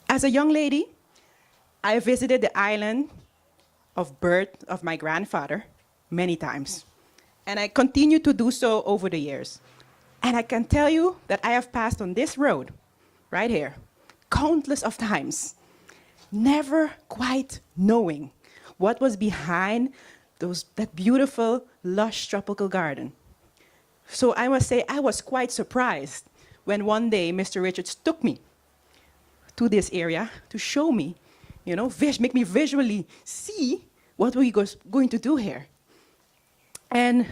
As a young lady, I visited the island of birth of my grandfather many times. And I continue to do so over the years. And I can tell you that I have passed on this road, right here, countless of times, never quite knowing what was behind that beautiful, lush tropical garden. So I must say I was quite surprised when one day Mr. Richards took me to this area to show me, make me visually see what we going to do here. And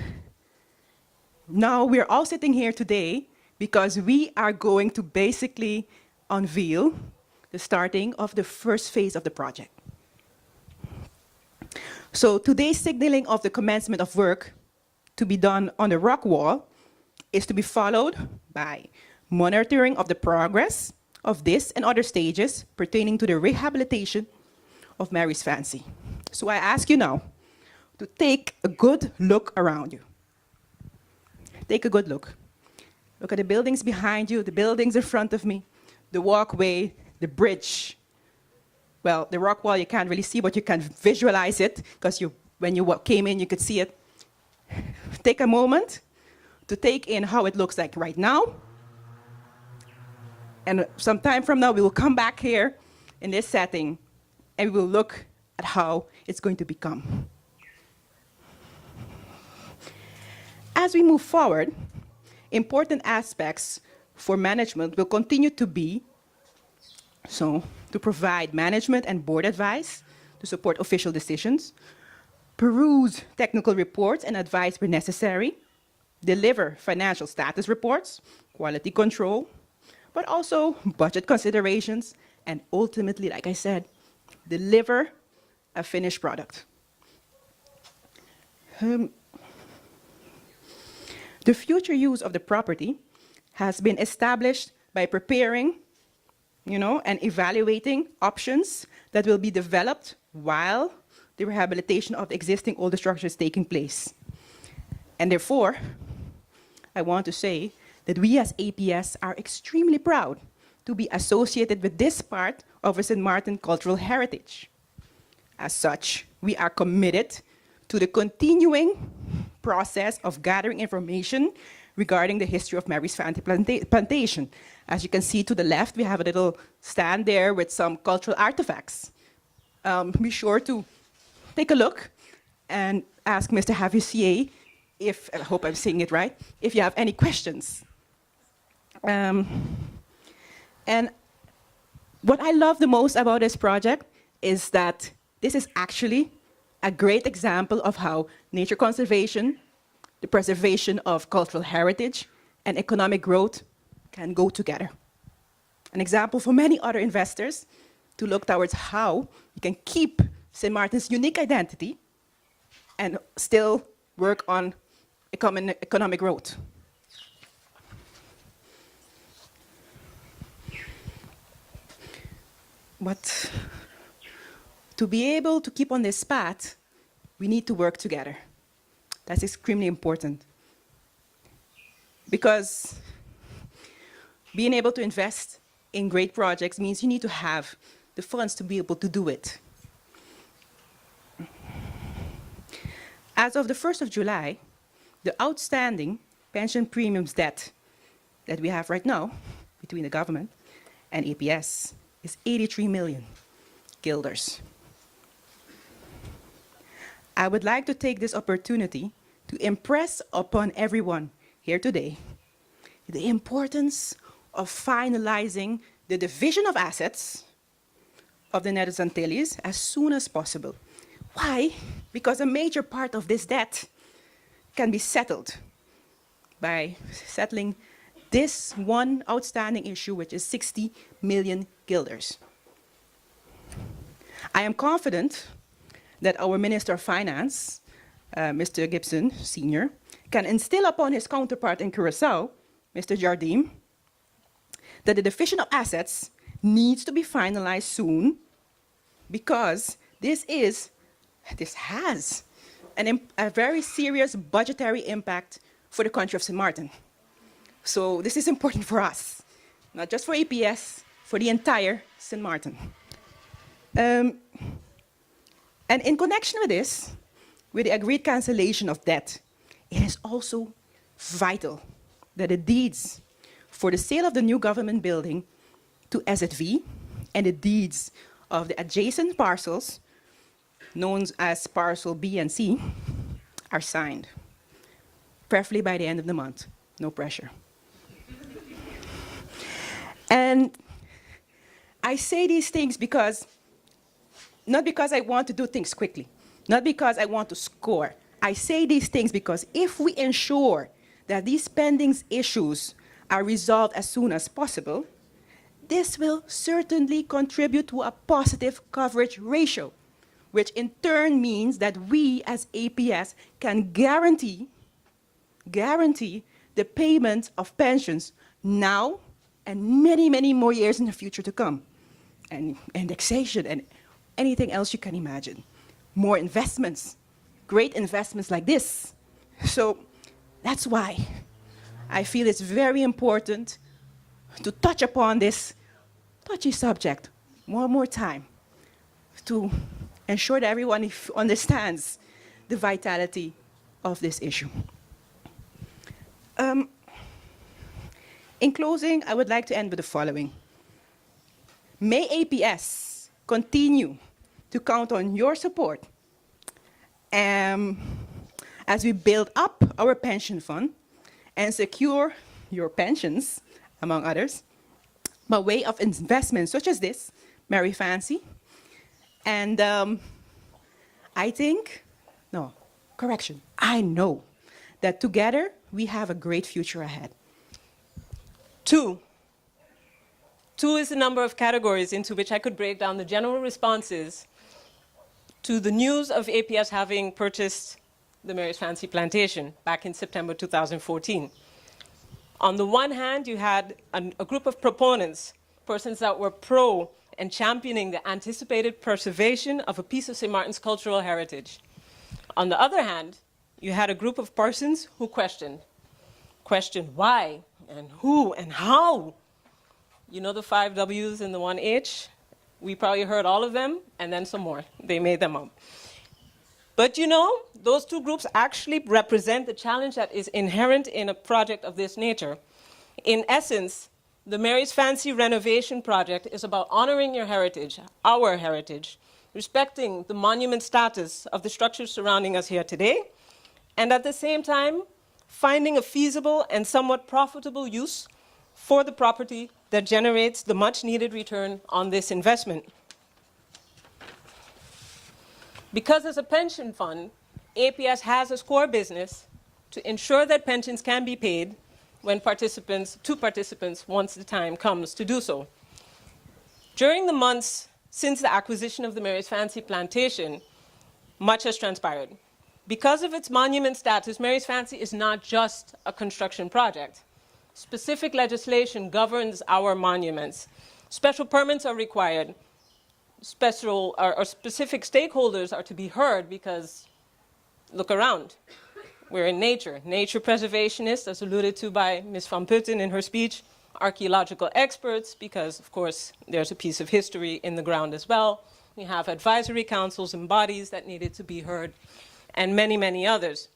now we're all sitting here today because we are going to basically unveil the starting of the first phase of the project. So today's signaling of the commencement of work to be done on the rock wall is to be followed by monitoring of the progress of this and other stages pertaining to the rehabilitation of Mary's Fancy. So I ask you now to take a good look around you. Take a good look. Look at the buildings behind you, the buildings in front of me, the walkway, the bridge. Well, the rock wall you can't really see, but you can visualize it, because when you came in, you could see it. Take a moment to take in how it looks like right now. And some time from now, we will come back here in this setting, and we will look at how it's going to become. As we move forward, important aspects for management will continue to be to provide management and board advice to support official decisions, peruse technical reports and advice where necessary, deliver financial status reports, quality control, but also budget considerations, and ultimately, like I said, deliver a finished product. The future use of the property has been established by preparing, and evaluating options that will be developed while the rehabilitation of the existing older structure is taking place. And therefore, I want to say that we as APS are extremely proud to be associated with this part of our St. Martin cultural heritage. As such, we are committed to the continuing process of gathering information regarding the history of Mary's Fancy Plantation. As you can see to the left, we have a little stand there with some cultural artifacts. Be sure to take a look and ask Mr. Havissier if, I hope I'm saying it right, if you have any questions. And what I love the most about this project is that this is actually a great example of how nature conservation, the preservation of cultural heritage, and economic growth can go together. An example for many other investors to look towards how we can keep St. Martin's unique identity and still work on economic growth. But to be able to keep on this path, we need to work together. That's extremely important. Because being able to invest in great projects means you need to have the funds to be able to do it. As of the 1st of July, the outstanding pension premiums debt that we have right now between the government and APS is 83 million guilders. I would like to take this opportunity to impress upon everyone here today the importance of finalizing the division of assets of the Netherlands Antilles as soon as possible. Why? Because a major part of this debt can be settled by settling this one outstanding issue, which is 60 million guilders. I am confident that our Minister of Finance, Mr. Gibson, Sr., can instill upon his counterpart in Curaçao, Mr. Jardim, that the division of assets needs to be finalized soon, because this has a very serious budgetary impact for the country of St. Martin. So this is important for us, not just for APS, for the entire St. Martin. And in connection with this, with the agreed cancellation of debt, it is also vital that the deeds for the sale of the new government building to SZV and the deeds of the adjacent parcels, known as parcel B and C, are signed, preferably by the end of the month. No pressure. And I say these things not because I want to do things quickly, not because I want to score. I say these things because if we ensure that these pending issues are resolved as soon as possible, this will certainly contribute to a positive coverage ratio, which in turn means that we as APS can guarantee the payment of pensions now and many, many more years in the future to come. And indexation and anything else you can imagine. More investments, great investments like this. So that's why I feel it's very important to touch upon this touchy subject one more time to ensure that everyone understands the vitality of this issue. In closing, I would like to end with the following. May APS continue to count on your support as we build up our pension fund and secure your pensions, among others, by way of investments such as this, Mary Fancy. And I know that together we have a great future ahead. Two is the number of categories into which I could break down the general responses to the news of APS having purchased the Mary's Fancy plantation back in September 2014. On the one hand, you had a group of proponents, persons that were pro and championing the anticipated preservation of a piece of St. Martin's cultural heritage. On the other hand, you had a group of persons who questioned why and who and how. You know the 5 W's and the 1 H? We probably heard all of them and then some more. They made them up. But you know, those two groups actually represent the challenge that is inherent in a project of this nature. In essence, the Mary's Fancy renovation project is about honoring your heritage, our heritage, respecting the monument status of the structures surrounding us here today, and at the same time, finding a feasible and somewhat profitable use for the property that generates the much-needed return on this investment. Because as a pension fund, APS has as core business to ensure that pensions can be paid when to participants once the time comes to do so. During the months since the acquisition of the Mary's Fancy plantation, much has transpired. Because of its monument status, Mary's Fancy is not just a construction project. Specific legislation governs our monuments. Special permits are required. Specific stakeholders are to be heard because, look around. We're in nature. Nature preservationists, as alluded to by Ms. Van Putten in her speech, archaeological experts, because, of course, there's a piece of history in the ground as well. We have advisory councils and bodies that needed to be heard, and many, many others.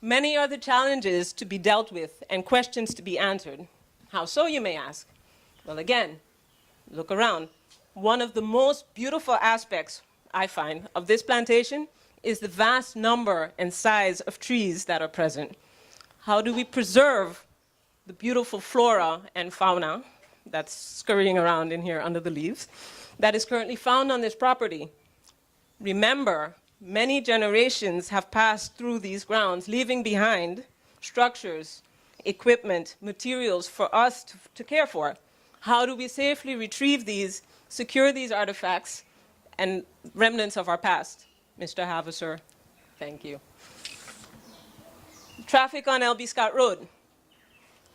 Many are the challenges to be dealt with and questions to be answered. How so, you may ask? Well, again, look around. One of the most beautiful aspects, I find, of this plantation is the vast number and size of trees that are present. How do we preserve the beautiful flora and fauna that's scurrying around in here under the leaves that is currently found on this property? Remember, many generations have passed through these grounds, leaving behind structures, equipment, materials for us to care for. How do we safely retrieve these, secure these artifacts and remnants of our past? Mr. Havisser, thank you. Traffic on L.B. Scott Road.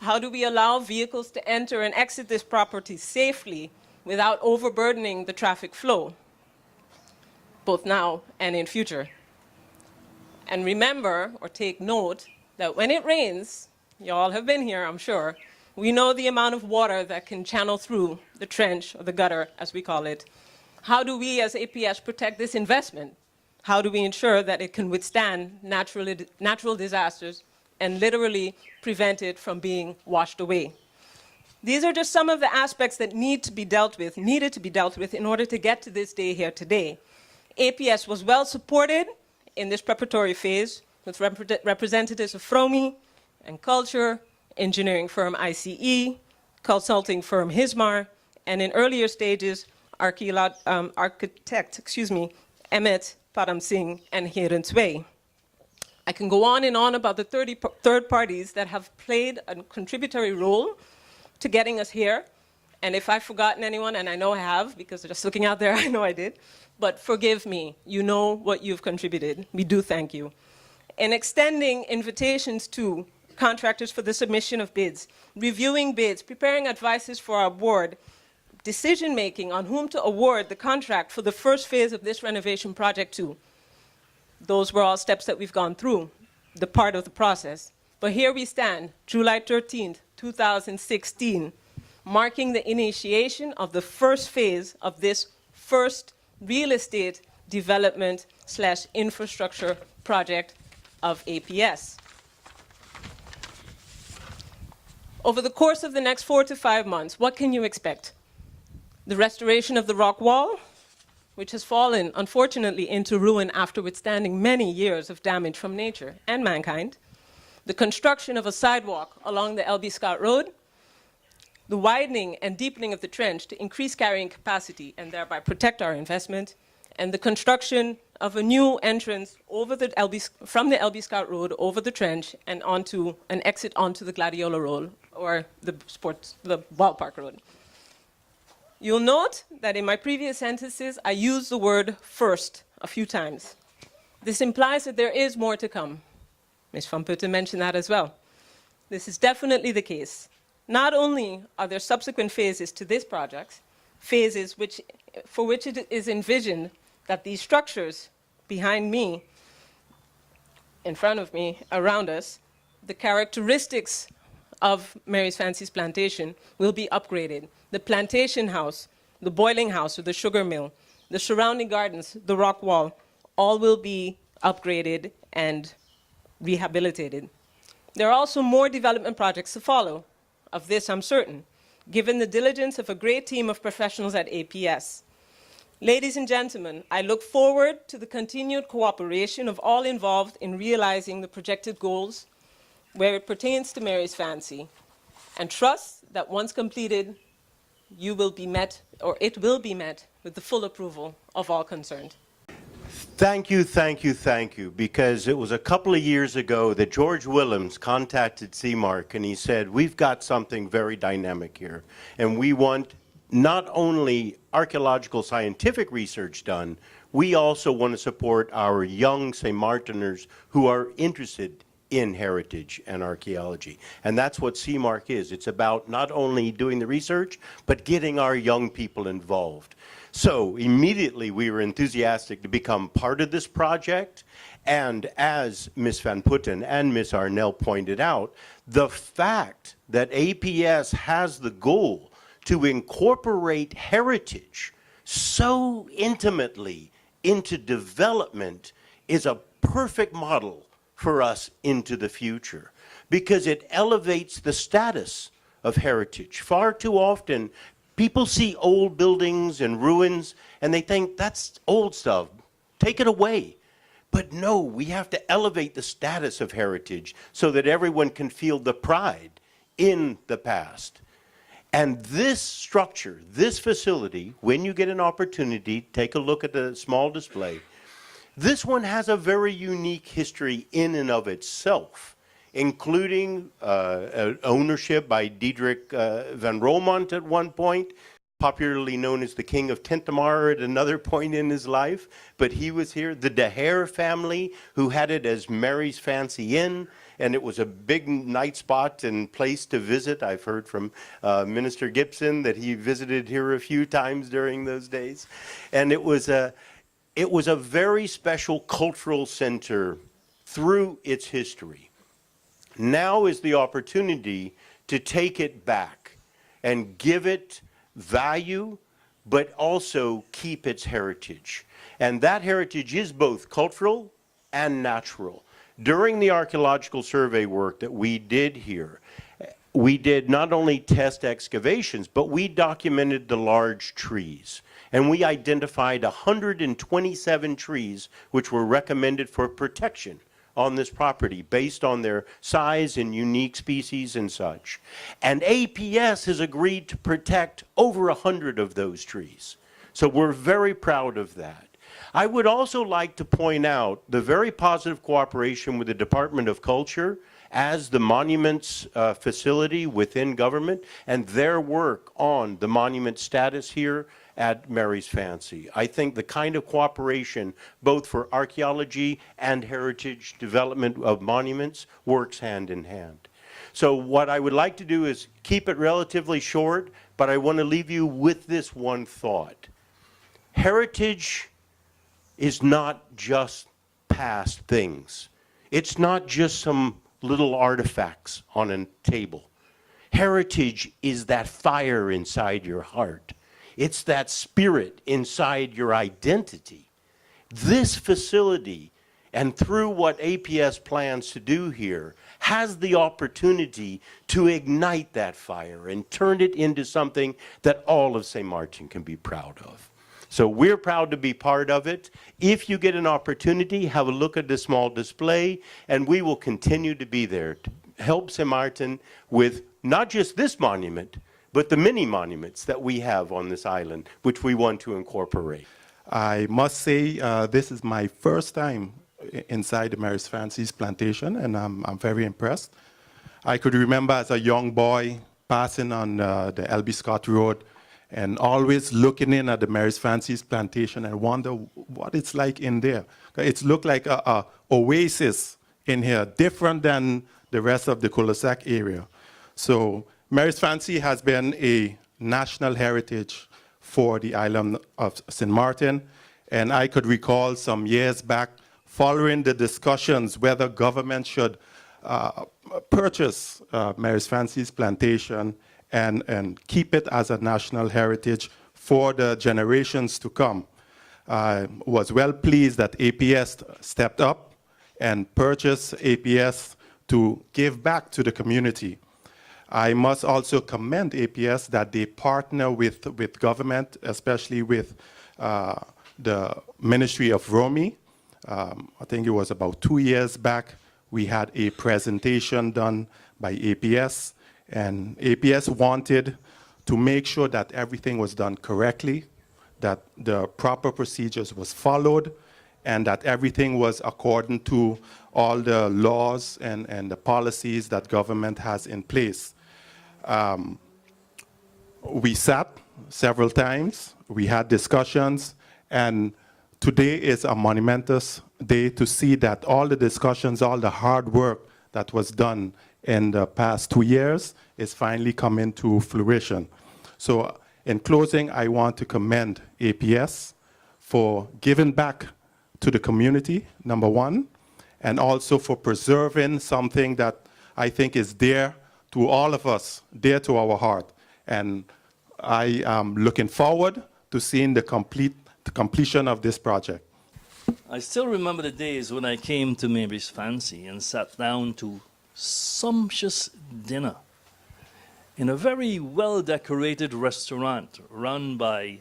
How do we allow vehicles to enter and exit this property safely without overburdening the traffic flow, both now and in future? And remember, or take note, that when it rains, you all have been here, I'm sure, We know the amount of water that can channel through the trench, or the gutter, as we call it. How do we, as APS, protect this investment? How do we ensure that it can withstand natural disasters and literally prevent it from being washed away? These are just some of the aspects that needed to be dealt with in order to get to this day here today. APS was well supported in this preparatory phase with representatives of FROMI and Culture, engineering firm ICE, consulting firm HISMAR, and in earlier stages, architect, Emmet Padam Singh and Hiren Sway. I can go on and on about the third parties that have played a contributory role to getting us here. And if I've forgotten anyone, and I know I have, because just looking out there, I know I did, but forgive me. You know what you've contributed. We do thank you. In extending invitations to contractors for the submission of bids, reviewing bids, preparing advices for our board, decision-making on whom to award the contract for the first phase of this renovation project to. Those were all steps that we've gone through, the part of the process. But here we stand, July 13th, 2016, marking the initiation of the first phase of this first real estate development / infrastructure project of APS. Over the course of the next 4 to 5 months, what can you expect? The restoration of the rock wall, which has fallen, unfortunately, into ruin after withstanding many years of damage from nature and mankind. The construction of a sidewalk along the LB Scott Road, the widening and deepening of the trench to increase carrying capacity and thereby protect our investment, and the construction of a new entrance over the from the LB Scott Road over the trench and onto an exit onto the Gladiola Road, or the ballpark road. You'll note that in my previous sentences, I used the word first a few times. This implies that there is more to come. Ms. Van Putten mentioned that as well. This is definitely the case. Not only are there subsequent phases to this project, phases for which it is envisioned that these structures behind me, in front of me, around us, the characteristics of Mary's Fancy's plantation will be upgraded. The plantation house, the boiling house or the sugar mill, the surrounding gardens, the rock wall, all will be upgraded and rehabilitated. There are also more development projects to follow. Of this, I'm certain, given the diligence of a great team of professionals at APS. Ladies and gentlemen, I look forward to the continued cooperation of all involved in realizing the projected goals where it pertains to Mary's Fancy, and trust that once completed, you will be met, or it will be met, with the full approval of all concerned. Thank you, thank you, thank you, because it was a couple of years ago that George Willems contacted CMARC and he said, we've got something very dynamic here, and we want not only archaeological scientific research done, we also want to support our young St. Martiners who are interested in heritage and archaeology. And that's what CMARC is. It's about not only doing the research, but getting our young people involved. So immediately we were enthusiastic to become part of this project. And as Ms. Van Putten and Ms. Arnell pointed out, the fact that APS has the goal to incorporate heritage so intimately into development is a perfect model for us into the future, because it elevates the status of heritage. Far too often, people see old buildings and ruins and they think, that's old stuff, take it away. But no, we have to elevate the status of heritage so that everyone can feel the pride in the past. And this structure, this facility, when you get an opportunity, take a look at the small display. This one has a very unique history in and of itself, including ownership by Diederik van Romont at one point, popularly known as the King of Tintamar at another point in his life, but he was here. The De Hare family, who had it as Mary's Fancy Inn, and it was a big night spot and place to visit. I've heard from Minister Gibson that he visited here a few times during those days. And it was a very special cultural center through its history. Now is the opportunity to take it back and give it value, but also keep its heritage. And that heritage is both cultural and natural. During the archaeological survey work that we did here, we did not only test excavations, but we documented the large trees. And we identified 127 trees which were recommended for protection on this property based on their size and unique species and such. And APS has agreed to protect over 100 of those trees. So we're very proud of that. I would also like to point out the very positive cooperation with the Department of Culture as the monuments facility within government and their work on the monument status here at Mary's Fancy. I think the kind of cooperation, both for archaeology and heritage development of monuments, works hand in hand. So what I would like to do is keep it relatively short, but I want to leave you with this one thought. Heritage is not just past things. It's not just some little artifacts on a table. Heritage is that fire inside your heart. It's that spirit inside your identity. This facility, and through what APS plans to do here, has the opportunity to ignite that fire and turn it into something that all of St. Martin can be proud of. So we're proud to be part of it. If you get an opportunity, have a look at the small display, and we will continue to be there to help St. Martin with not just this monument, but the many monuments that we have on this island, which we want to incorporate. I must say this is my first time inside the Mary's Fancy's plantation, and I'm very impressed. I could remember as a young boy passing on the L.B. Scott Road and always looking in at the Mary's Fancy's plantation and wonder what it's like in there. It's looked like a oasis in here, different than the rest of the cul-de-sac area. So Mary's Fancy has been a national heritage for the island of St. Martin, and I could recall some years back following the discussions whether government should purchase Mary's Fancy's plantation and keep it as a national heritage for the generations to come. I was well pleased that APS stepped up and purchased APS to give back to the community. I must also commend APS that they partner with government, especially with the Ministry of Romy. I think it was about 2 years back, we had a presentation done by APS, and APS wanted to make sure that everything was done correctly, that the proper procedures was followed, and that everything was according to all the laws and the policies that government has in place. We sat several times, we had discussions, and today is a monumentous day to see that all the discussions, all the hard work that was done in the past 2 years is finally coming to fruition. So in closing, I want to commend APS for giving back to the community, number one, and also for preserving something that I think is dear to all of us, dear to our heart. And I am looking forward to seeing the completion of this project. I still remember the days when I came to Mary's Fancy and sat down to sumptuous dinner in a very well-decorated restaurant run by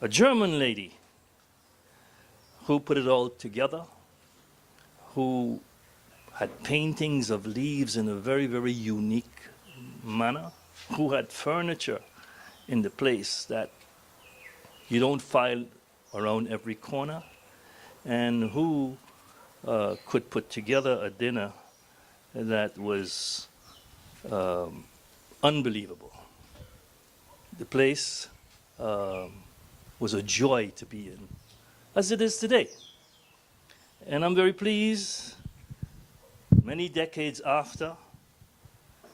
a German lady who put it all together, who had paintings of leaves in a very, very unique manner, who had furniture in the place that you don't find around every corner, and who could put together a dinner that was unbelievable. The place was a joy to be in, as it is today. And I'm very pleased, many decades after,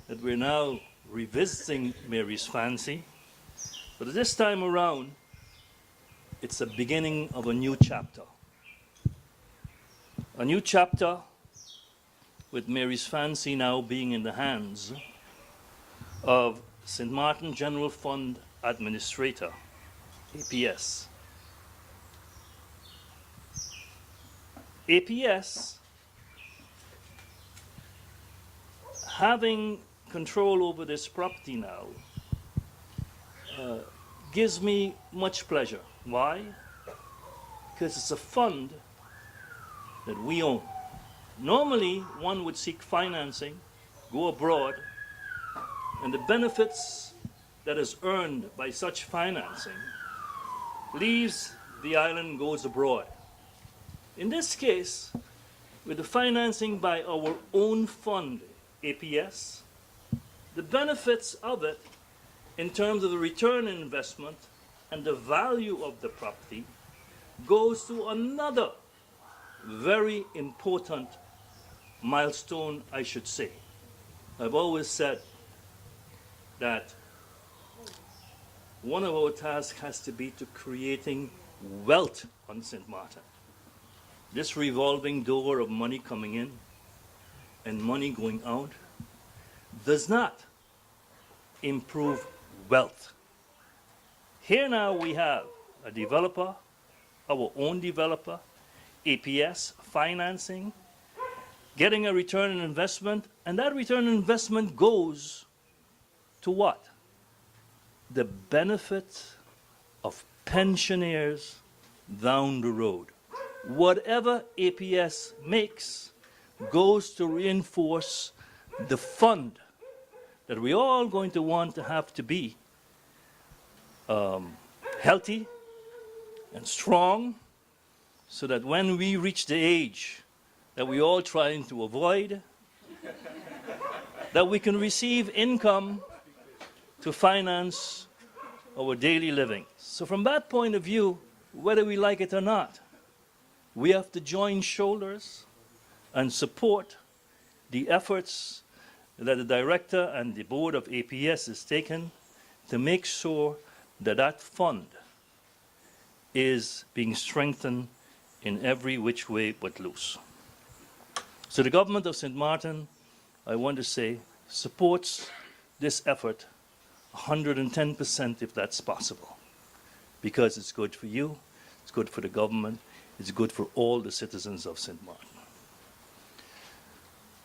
that we're now revisiting Mary's Fancy. But this time around, it's the beginning of a new chapter. A new chapter with Mary's Fancy now being in the hands of St. Martin General Fund Administrator, APS. APS, having control over this property now, gives me much pleasure. Why? Because it's a fund that we own. Normally, one would seek financing, go abroad, and the benefits that is earned by such financing leaves the island and goes abroad. In this case, with the financing by our own fund, APS, the benefits of it in terms of the return on investment and the value of the property goes to another very important milestone, I should say. I've always said that one of our tasks has to be to creating wealth on St. Martin. This revolving door of money coming in and money going out does not improve wealth. Here now we have a developer, our own developer, APS, financing, getting a return on investment, and that return on investment goes to what? The benefit of pensioners down the road. Whatever APS makes goes to reinforce the fund that we're all going to want to have to be healthy and strong, so that when we reach the age that we're all trying to avoid, that we can receive income to finance our daily living. So from that point of view, whether we like it or not, we have to join shoulders and support the efforts that the director and the board of APS has taken to make sure that that fund is being strengthened in every which way but loose. So the government of St. Martin, I want to say, supports this effort 110% if that's possible, because it's good for you, it's good for the government, it's good for all the citizens of St. Martin.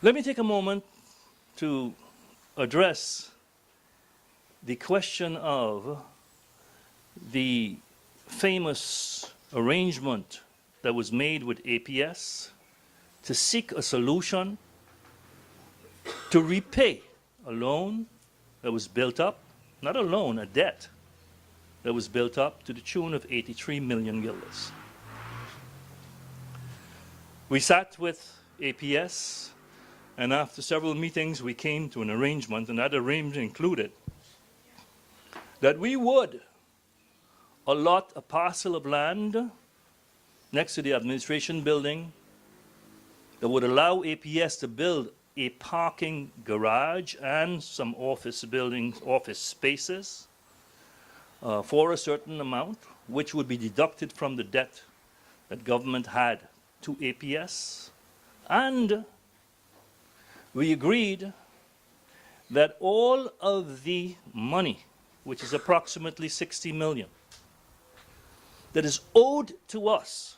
Let me take a moment to address the question of the famous arrangement that was made with APS to seek a solution to repay a loan that was built up, not a loan, a debt that was built up to the tune of 83 million guilders. We sat with APS, and after several meetings we came to an arrangement, and that arrangement included that we would allot a parcel of land next to the administration building that would allow APS to build a parking garage and some office buildings, office spaces for a certain amount, which would be deducted from the debt that government had to APS. And we agreed that all of the money, which is approximately 60 million, that is owed to us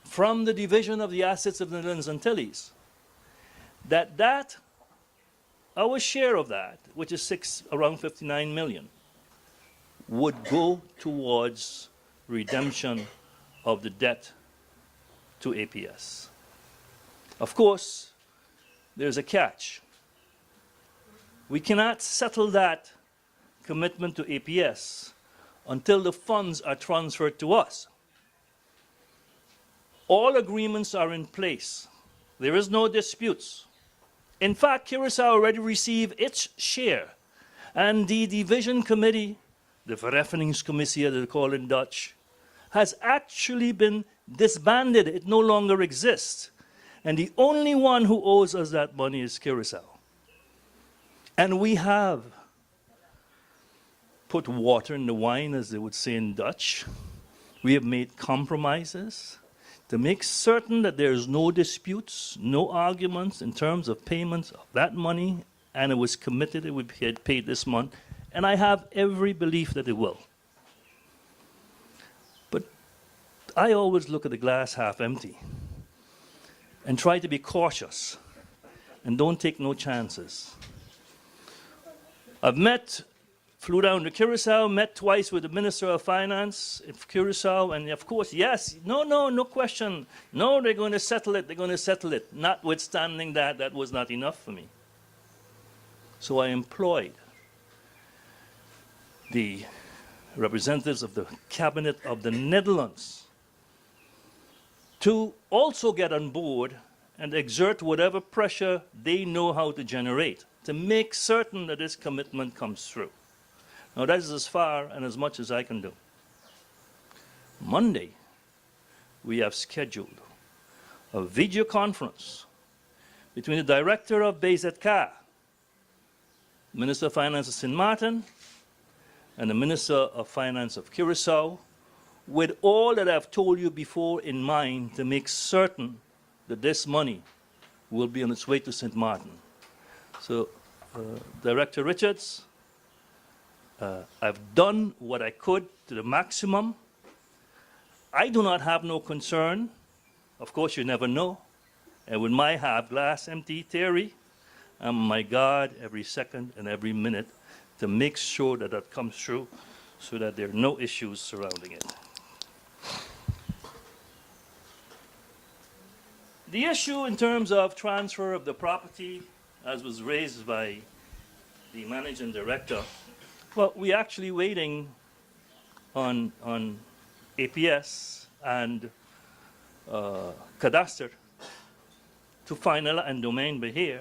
from the division of the assets of the Netherlands Antilles, that our share of that, which is around 59 million, would go towards redemption of the debt to APS. Of course, there's a catch. We cannot settle that commitment to APS until the funds are transferred to us. All agreements are in place. There is no disputes. In fact, Curaçao already received its share, and the division committee, the Vereffeningscommissie, as they call it in Dutch, has actually been disbanded. It no longer exists. And the only one who owes us that money is Curaçao. And we have put water in the wine, as they would say in Dutch. We have made compromises to make certain that there is no disputes, no arguments in terms of payments of that money and it was committed it would get paid this month, and I have every belief that it will. But I always look at the glass half empty and try to be cautious and don't take no chances. I've flew down to Curacao, met twice with the Minister of Finance in Curacao, and of course, yes, no question. No, they're going to settle it. Notwithstanding that, that was not enough for me. So I employed the representatives of the cabinet of the Netherlands to also get on board and exert whatever pressure they know how to generate to make certain that this commitment comes through. Now, that is as far and as much as I can do. Monday, we have scheduled a video conference between the director of BZK, Minister of Finance of St. Martin, and the Minister of Finance of Curacao, with all that I've told you before in mind to make certain that this money will be on its way to St. Martin. So, Director Richards, I've done what I could to the maximum. I do not have no concern. Of course, you never know. And with my half glass empty theory, I'm my God every second and every minute to make sure that that comes through so that there are no issues surrounding it. The issue in terms of transfer of the property, as was raised by the managing director, well, we're actually waiting on APS and Cadastre to finalize, and Domain Behir,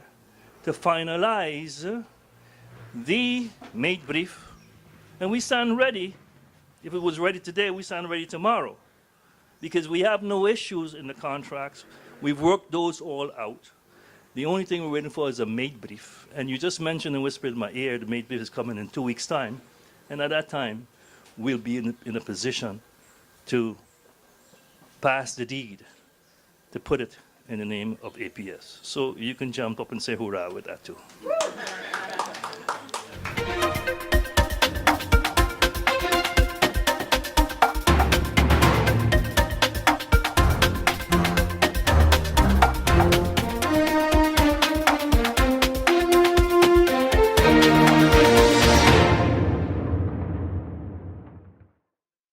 to finalize the made brief. And we stand ready. If it was ready today, we stand ready tomorrow. Because we have no issues in the contracts. We've worked those all out. The only thing we're waiting for is a made brief. And you just mentioned and whispered in my ear, the made brief is coming in 2 weeks' time. And at that time, we'll be in a position to pass the deed, to put it in the name of APS. So you can jump up and say hurrah with that too.